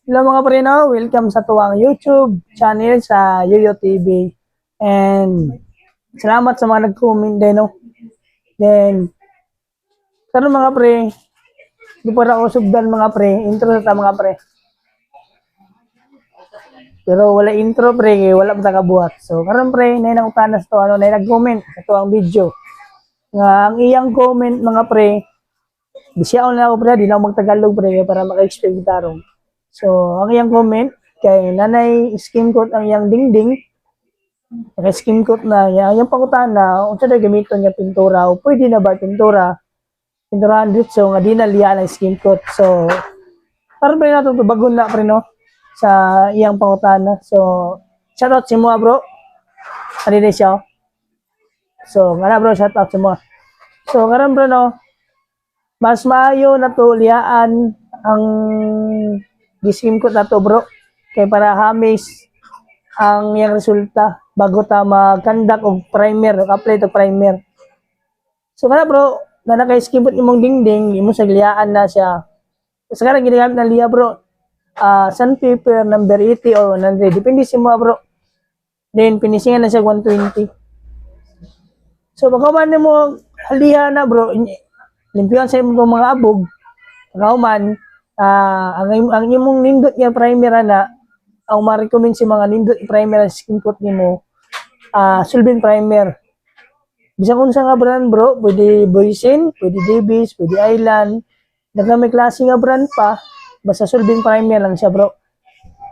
Hello mga pre, no? Welcome sa tuwang YouTube channel sa Yoyo TV. And salamat sa mga nag-comment din, no? Then, karon mga pre, di pa ako sugdan mga pre, intro sa mga pre. Pero wala intro pre, kaya wala pa kabuhat. So, karon pre, nay nang utanas to, nay nag-comment sa tuwang video. Nga ang iyang comment mga pre, bisyaon na ako pre, di na ako magtagalog pre, para maka-explain tarong. So, ang iyang comment, kay nanay skin coat ang iyang dingding, naka-skin coat na niya. Yung pangutana, kung saan gamiton niya pintura, o pwede na ba pinturahan dito, nga di na liya ng skin coat. So, parang pa rin natin ito, bago na pa rin, no? Sa iyang pangutana. So, shoutout si mga bro. Ano din siya? So, nga na bro, shoutout si mga. So, karon bro, no? Mas maayo na to liyaan ang giskim coat na to bro. Kay para hamis ang iyang resulta bago ta mag-conduct og primer, apply to primer. So kana bro, na naka-skimpot imong dingding, imo sa liyaan na siya. Sa karang ginagamit na liya bro, sandpaper number 80 or 100, depende sa mo bro. Then finishingan na siya 120. So pagkaman mo liha na bro, limpihan sa imong mga abog, pagkaman, ang imong nindot nga primer na ang ma-recommend si mga nindot primer sa skin coat nimo, solvent primer. Bisag unsa nga brand bro, pwede Boysen, pwede Davis, pwede Island. Daghang may klase nga brand pa, basta solvent primer lang siya bro.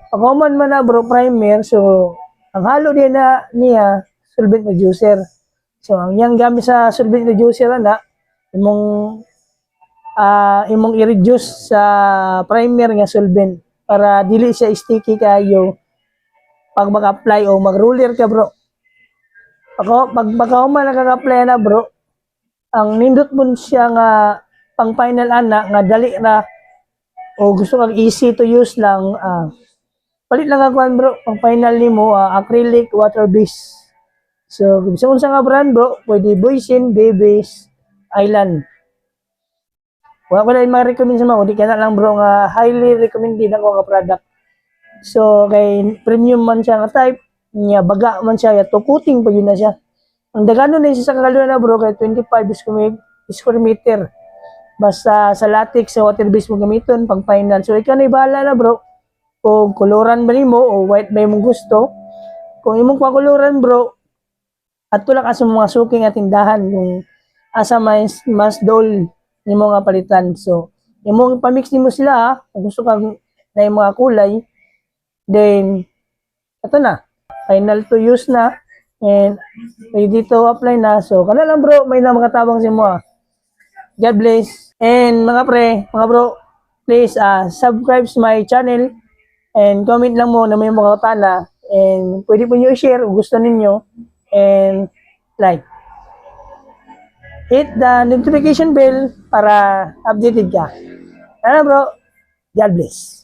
Pag human man na bro primer, so ang halo din na niya solvent reducer. So ang yang gamit sa solvent reducer na imong i-reduce sa primer nga solvent para dili siya sticky kayo pag mag-apply o mag-roller ka bro. Pag human nag-apply na bro, ang nindot mo siya nga pang final ana nga dali na o gusto kang easy to use lang, palit lang ako bro, pang final nimo acrylic water base. So gusto mo sa nga brand bro, pwede Boysen, Davis, Island. Wala ko na ma-recommend sa mga, di ka na lang bro nga highly recommended ako nga product. So kay premium man siya nga type, niya baga man siya, ya tukuting pa yun na siya. Ang dagano na siya sa kakaluna na bro, kay 25 square meter. Basta sa latex, sa water base mo gamiton, pang final. So ikaw na ibahala na bro, kung koloran ba nimo o white ba imong gusto. Kung imong pakuluran bro, at tulak sa mga suking at tindahan, kung asa mas dol nimo nga palitan. So, imong pamix nimo sila, kung gusto kang na yung mga kulay, then, ito na, final to use na, and ready to apply na. So, kana lang bro, may na makatabang si mo. God bless. And mga bro, please subscribe to my channel and comment lang mo na may mga tana, and pwede po nyo i-share kung gusto ninyo, and like. Hit the notification bell para updated ka. Ano bro, God bless.